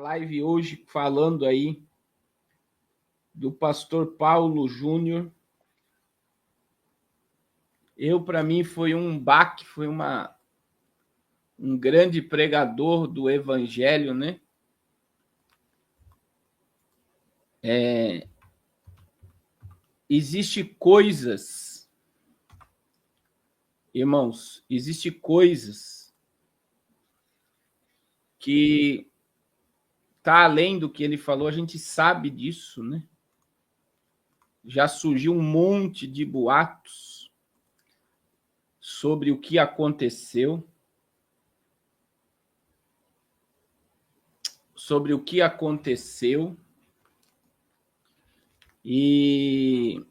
live hoje falando aí do pastor Paulo Júnior. Para mim, foi um baque, foi um grande pregador do evangelho, né? Existe coisas, irmãos, existe coisas que tá além do que ele falou, a gente sabe disso, né? Já surgiu um monte de boatos sobre o que aconteceu, e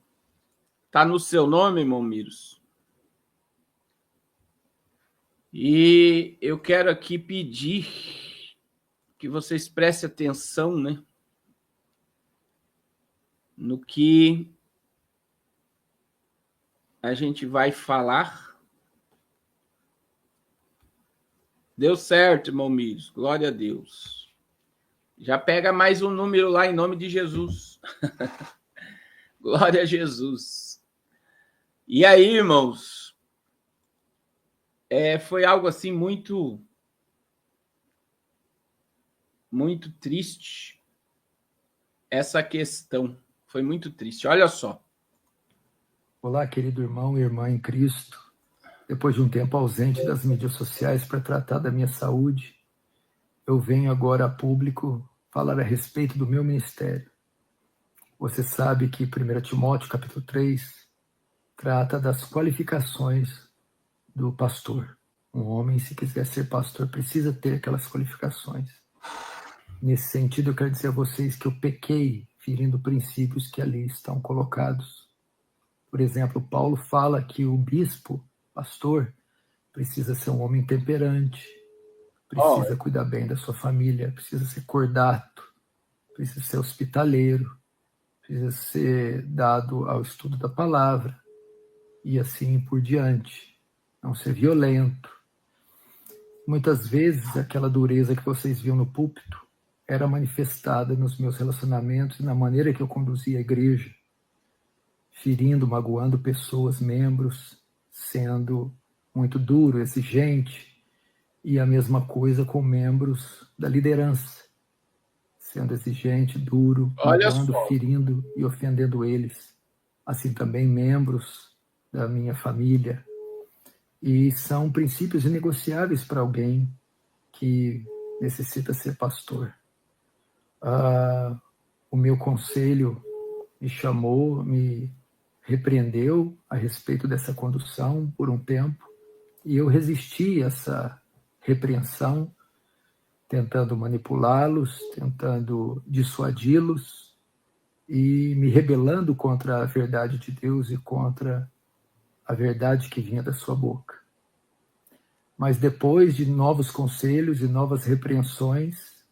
tá no seu nome, irmão Miros. E eu quero aqui pedir que vocês prestem atenção, né, no que a gente vai falar. Deu certo, irmão Miros, glória a Deus. Já pega mais um número lá em nome de Jesus. Glória a Jesus. E aí, irmãos, foi algo assim muito triste, essa questão. Foi muito triste. Olha só. Olá, querido irmão e irmã em Cristo. Depois de um tempo ausente das mídias sociais para tratar da minha saúde, eu venho agora a público falar a respeito do meu ministério. Você sabe que 1 Timóteo, capítulo 3, trata das qualificações do pastor. Um homem, se quiser ser pastor, precisa ter aquelas qualificações. Nesse sentido, eu quero dizer a vocês que eu pequei ferindo princípios que ali estão colocados. Por exemplo, Paulo fala que o bispo, pastor, precisa ser um homem temperante, precisa cuidar bem da sua família, precisa ser cordato, precisa ser hospitaleiro, precisa ser dado ao estudo da palavra e assim por diante. Não ser violento. Muitas vezes, aquela dureza que vocês viam no púlpito era manifestada nos meus relacionamentos e na maneira que eu conduzia a igreja, ferindo, magoando pessoas, membros, sendo muito duro, exigente, e a mesma coisa com membros da liderança, sendo exigente, duro, magoando, ferindo e ofendendo eles. Assim também membros da minha família. E são princípios inegociáveis para alguém que necessita ser pastor. O meu conselho me chamou, me repreendeu a respeito dessa condução por um tempo, e eu resisti a essa repreensão, tentando manipulá-los, tentando dissuadi-los e me rebelando contra a verdade de Deus e contra a verdade que vinha da sua boca. Mas depois de novos conselhos e novas repreensões,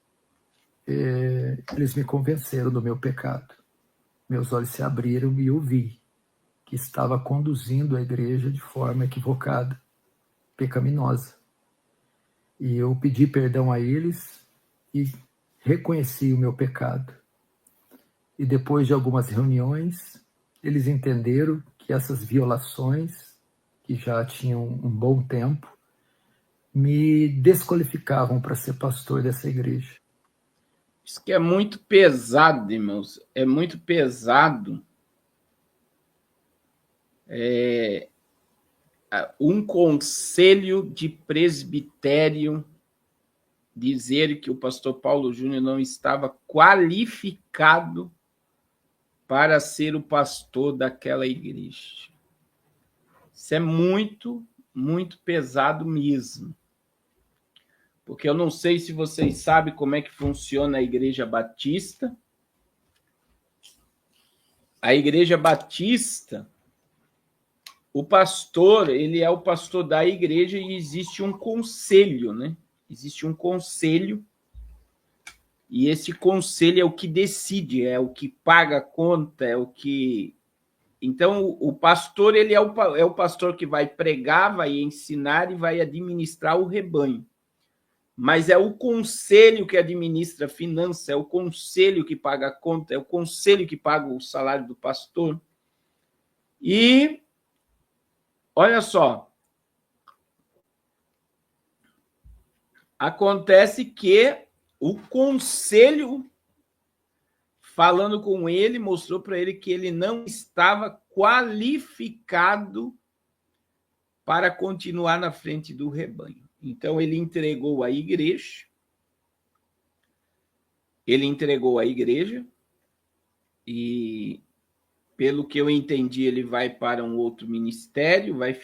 eles me convenceram do meu pecado. Meus olhos se abriram e eu vi que estava conduzindo a igreja de forma equivocada, pecaminosa. E eu pedi perdão a eles e reconheci o meu pecado. E depois de algumas reuniões, eles entenderam que essas violações, que já tinham um bom tempo, me desqualificavam para ser pastor dessa igreja. Isso que é muito pesado, irmãos. É muito pesado. Um conselho de presbitério dizer que o pastor Paulo Júnior não estava qualificado para ser o pastor daquela igreja. Isso é muito, muito pesado mesmo. Porque eu não sei se vocês sabem como é que funciona a Igreja Batista. A Igreja Batista, o pastor, ele é o pastor da igreja e existe um conselho, né? Existe um conselho e esse conselho é o que decide, é o que paga a conta, é o que... Então, o pastor, ele é o pastor que vai pregar, vai ensinar e vai administrar o rebanho. mas é o conselho que administra a finança, é o conselho que paga a conta, é o conselho que paga o salário do pastor. E, olha só, acontece que o conselho, falando com ele, mostrou para ele que ele não estava qualificado para continuar na frente do rebanho. Então, ele entregou a igreja, e, pelo que eu entendi, ele vai para um outro ministério, vai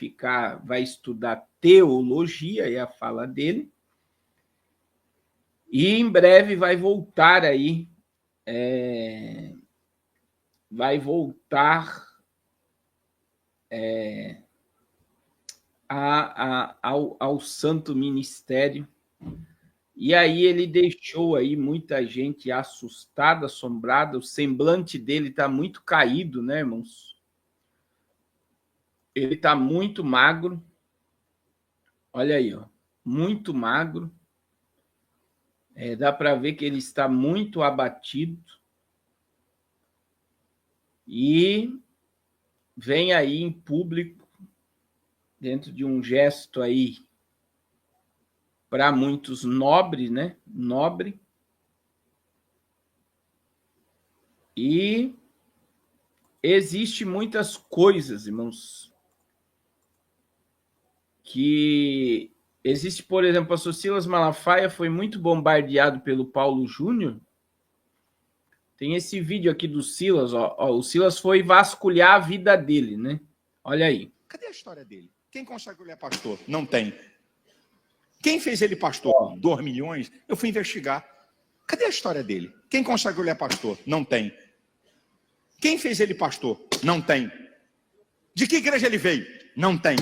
estudar teologia, é a fala dele, e em breve vai voltar aí, ao santo ministério. E aí ele deixou aí muita gente assustada, assombrada. O semblante dele está muito caído, né, irmãos? Ele está muito magro. Olha aí, ó, muito magro. Dá para ver que ele está muito abatido. E vem aí em público, dentro de um gesto aí para muitos nobre, né? Nobre. E existe muitas coisas, irmãos, que existe, por exemplo, o pastor Silas Malafaia foi muito bombardeado pelo Paulo Júnior. Tem esse vídeo aqui do Silas, ó, o Silas foi vasculhar a vida dele, né? Olha aí. Cadê a história dele? Quem consegue ele é pastor? Não tem. Quem fez ele pastor? 2 milhões? Eu fui investigar. Cadê a história dele? Quem consegue ele é pastor? Não tem. Quem fez ele pastor? Não tem. De que igreja ele veio? Não tem.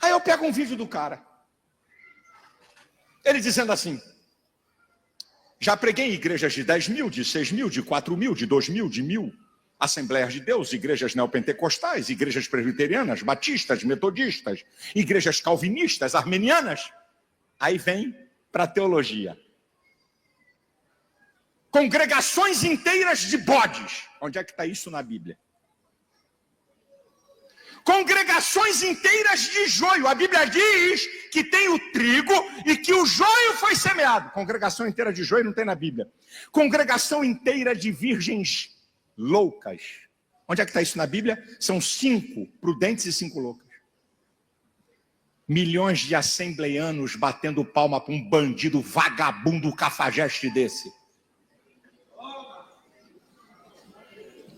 Aí eu pego um vídeo do cara. Ele dizendo assim: já preguei em igrejas de 10 mil, de 6 mil, de 4 mil, de 2 mil, de 1.000. Assembleias de Deus, igrejas neopentecostais, igrejas presbiterianas, batistas, metodistas, igrejas calvinistas, armenianas. Aí vem para a teologia. Congregações inteiras de bodes. Onde é que está isso na Bíblia? Congregações inteiras de joio. A Bíblia diz que tem o trigo e que o joio foi semeado. Congregação inteira de joio não tem na Bíblia. Congregação inteira de virgens loucas. Onde é que está isso na Bíblia? São 5 prudentes e 5 loucas. Milhões de assembleianos batendo palma para um bandido vagabundo cafajeste desse.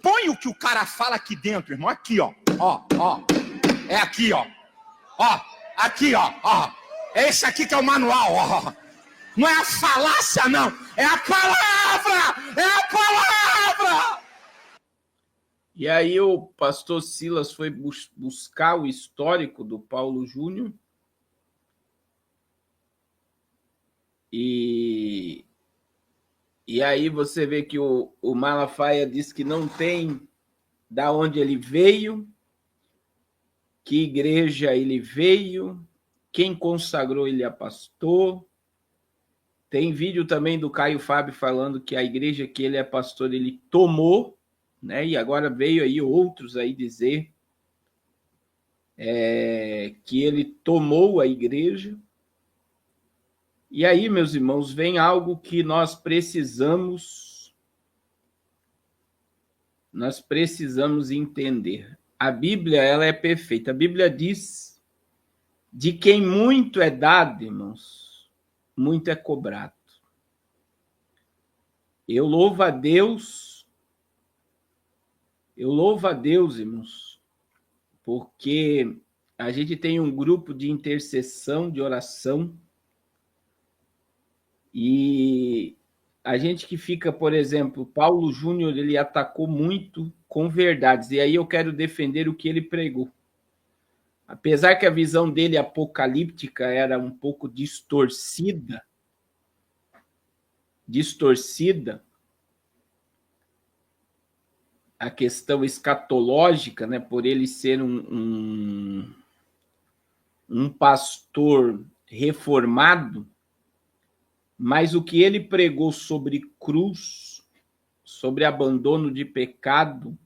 Põe o que o cara fala aqui dentro, irmão. Aqui, ó. Ó. É aqui, ó. Ó. Aqui, ó. É esse aqui que é o manual, ó. Não é a falácia, não. É a palavra! É a palavra! E aí o pastor Silas foi buscar o histórico do Paulo Júnior. E aí você vê que o Malafaia diz que não tem da onde ele veio, que igreja ele veio, quem consagrou ele a pastor. Tem vídeo também do Caio Fábio falando que a igreja que ele é pastor, ele tomou, né? E agora veio aí outros aí dizer que ele tomou a igreja. E aí, meus irmãos, vem algo que nós precisamos entender. A Bíblia, ela é perfeita. A Bíblia diz: de quem muito é dado, irmãos, muito é cobrado. Eu louvo a Deus, irmãos, porque a gente tem um grupo de intercessão, de oração, e a gente que fica, por exemplo, Paulo Júnior, ele atacou muito com verdades, e aí eu quero defender o que ele pregou. Apesar que a visão dele apocalíptica era um pouco distorcida, a questão escatológica, né, por ele ser um pastor reformado, mas o que ele pregou sobre cruz, sobre abandono de pecado,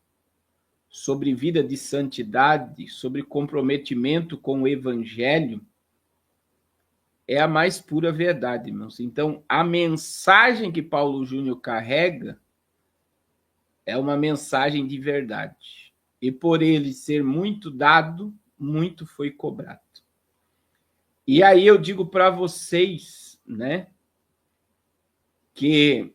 sobre vida de santidade, sobre comprometimento com o evangelho, é a mais pura verdade, irmãos. Então, a mensagem que Paulo Júnior carrega é uma mensagem de verdade. E por ele ser muito dado, muito foi cobrado. E aí eu digo para vocês, né, que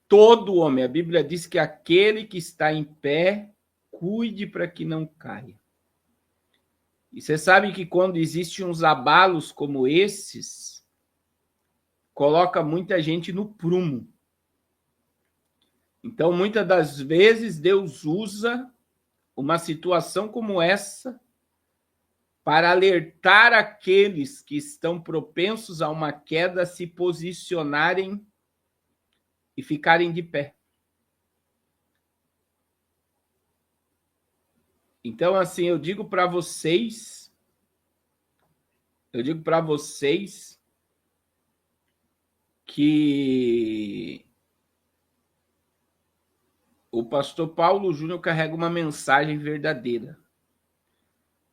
todo homem, a Bíblia diz que aquele que está em pé, cuide para que não caia. E você sabe que quando existem uns abalos como esses, coloca muita gente no prumo. Então, muitas das vezes, Deus usa uma situação como essa para alertar aqueles que estão propensos a uma queda a se posicionarem e ficarem de pé. Então, assim, eu digo para vocês que o pastor Paulo Júnior carrega uma mensagem verdadeira.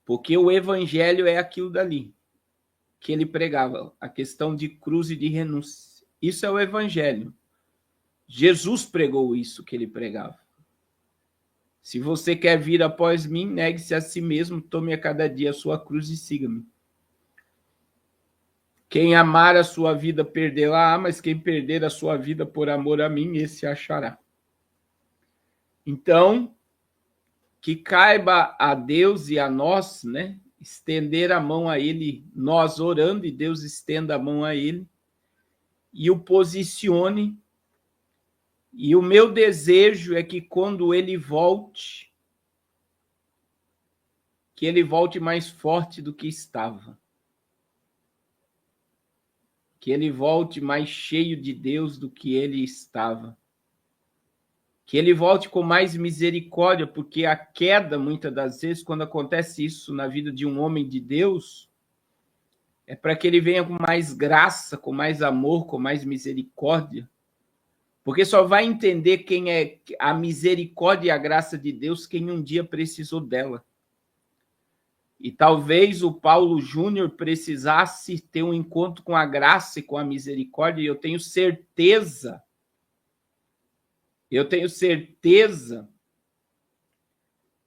Porque o evangelho é aquilo dali que ele pregava, a questão de cruz e de renúncia. Isso é o evangelho. Jesus pregou isso que ele pregava. Se você quer vir após mim, negue-se a si mesmo, tome a cada dia a sua cruz e siga-me. Quem amar a sua vida, perdê-la, mas quem perder a sua vida por amor a mim, esse achará. Então, que caiba a Deus e a nós, né, estender a mão a ele, nós orando, e Deus estenda a mão a ele, e o posicione. E o meu desejo é que quando ele volte, que ele volte mais forte do que estava. Que ele volte mais cheio de Deus do que ele estava. Que ele volte com mais misericórdia, porque a queda, muitas das vezes, quando acontece isso na vida de um homem de Deus, é para que ele venha com mais graça, com mais amor, com mais misericórdia. Porque só vai entender quem é a misericórdia e a graça de Deus quem um dia precisou dela. E talvez o Paulo Júnior precisasse ter um encontro com a graça e com a misericórdia, e eu tenho certeza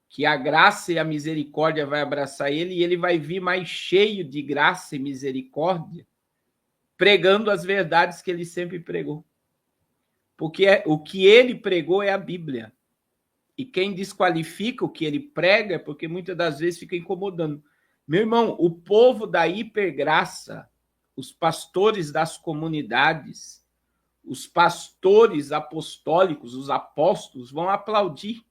que a graça e a misericórdia vai abraçar ele, e ele vai vir mais cheio de graça e misericórdia, pregando as verdades que ele sempre pregou. Porque o que ele pregou é a Bíblia. E quem desqualifica o que ele prega é porque muitas das vezes fica incomodando. Meu irmão, o povo da hipergraça, os pastores das comunidades, os pastores apostólicos, os apóstolos, vão aplaudir.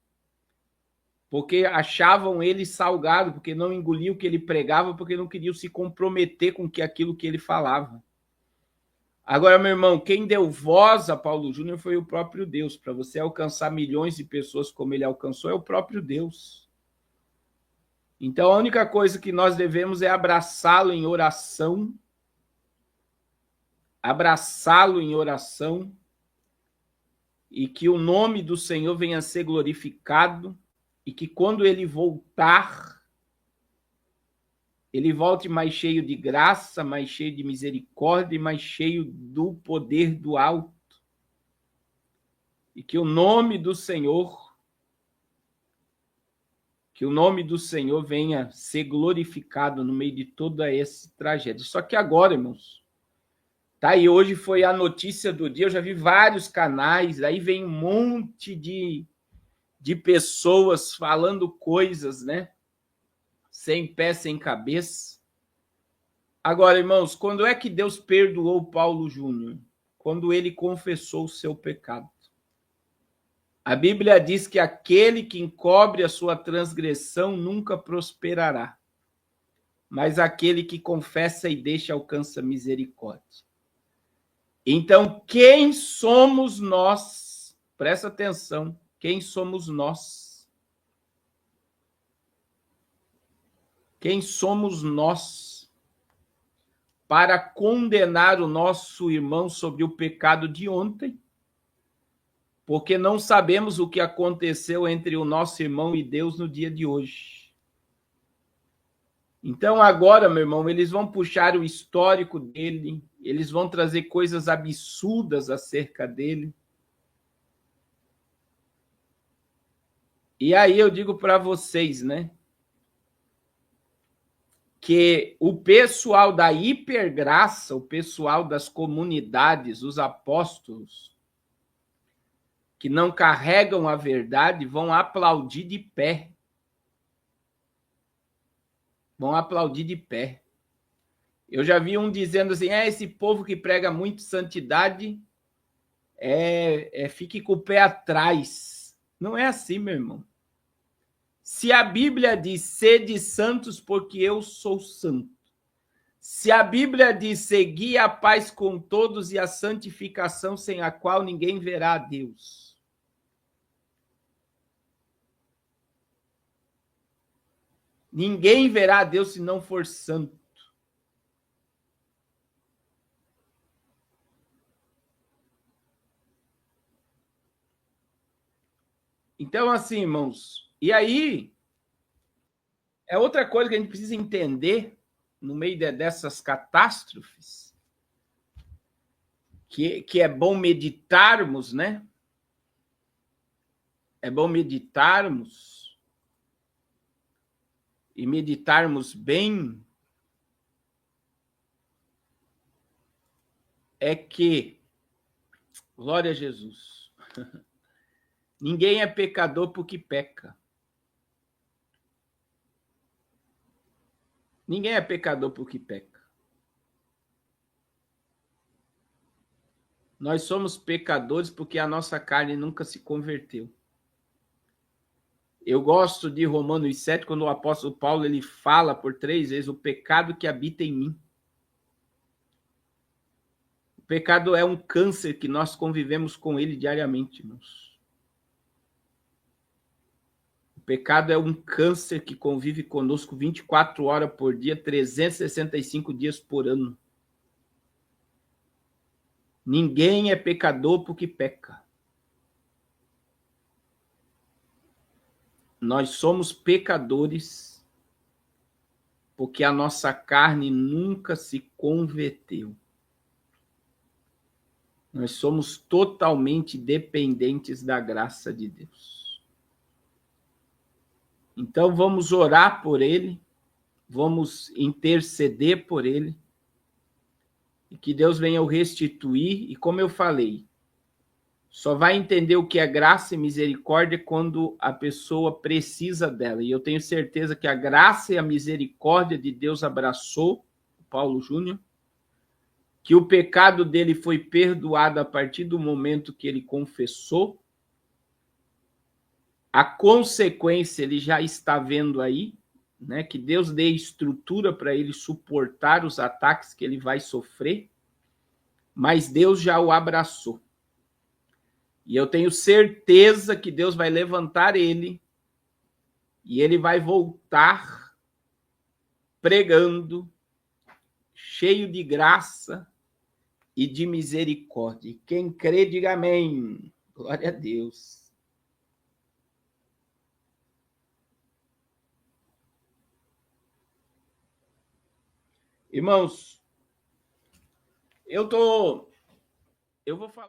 Porque achavam ele salgado, porque não engoliam o que ele pregava, porque não queriam se comprometer com aquilo que ele falava. Agora, meu irmão, quem deu voz a Paulo Júnior foi o próprio Deus. Para você alcançar milhões de pessoas como ele alcançou, é o próprio Deus. Então, a única coisa que nós devemos é abraçá-lo em oração. Abraçá-lo em oração. E que o nome do Senhor venha a ser glorificado. E que quando ele voltar, ele volte mais cheio de graça, mais cheio de misericórdia e mais cheio do poder do alto. E que o nome do Senhor venha ser glorificado no meio de toda essa tragédia. Só que agora, irmãos, tá aí, hoje foi a notícia do dia, eu já vi vários canais, aí vem um monte de pessoas falando coisas, né? Sem pé, sem cabeça. Agora, irmãos, quando é que Deus perdoou Paulo Júnior? Quando ele confessou o seu pecado. A Bíblia diz que aquele que encobre a sua transgressão nunca prosperará, mas aquele que confessa e deixa alcança misericórdia. Então, quem somos nós? Presta atenção, quem somos nós? Quem somos nós para condenar o nosso irmão sobre o pecado de ontem, porque não sabemos o que aconteceu entre o nosso irmão e Deus no dia de hoje. Então agora, meu irmão, eles vão puxar o histórico dele, eles vão trazer coisas absurdas acerca dele. E aí eu digo para vocês, né, que o pessoal da hipergraça, o pessoal das comunidades, os apóstolos, que não carregam a verdade, vão aplaudir de pé. Vão aplaudir de pé. Eu já vi um dizendo assim, esse povo que prega muito santidade, fique com o pé atrás. Não é assim, meu irmão. Se a Bíblia diz, sede santos porque eu sou santo. Se a Bíblia diz, segui a paz com todos e a santificação sem a qual ninguém verá a Deus. Ninguém verá a Deus se não for santo. Então, assim, irmãos, e aí é outra coisa que a gente precisa entender no meio dessas catástrofes, que é bom meditarmos, né? É bom meditarmos e meditarmos bem, é que, glória a Jesus, ninguém é pecador porque peca. Ninguém é pecador porque peca. Nós somos pecadores porque a nossa carne nunca se converteu. Eu gosto de Romanos 7, quando o apóstolo Paulo ele fala por 3 vezes o pecado que habita em mim. O pecado é um câncer que nós convivemos com ele diariamente, irmãos. O pecado é um câncer que convive conosco 24 horas por dia, 365 dias por ano. Ninguém é pecador porque peca. Nós somos pecadores porque a nossa carne nunca se converteu. Nós somos totalmente dependentes da graça de Deus. Então vamos orar por ele, vamos interceder por ele, e que Deus venha o restituir, e como eu falei, só vai entender o que é graça e misericórdia quando a pessoa precisa dela. E eu tenho certeza que a graça e a misericórdia de Deus abraçou o Paulo Júnior, que o pecado dele foi perdoado a partir do momento que ele confessou. A consequência ele já está vendo aí, né? Que Deus dê estrutura para ele suportar os ataques que ele vai sofrer, mas Deus já o abraçou. E eu tenho certeza que Deus vai levantar ele e ele vai voltar pregando, cheio de graça e de misericórdia. E quem crê, diga amém. Glória a Deus. Irmãos, eu vou falar.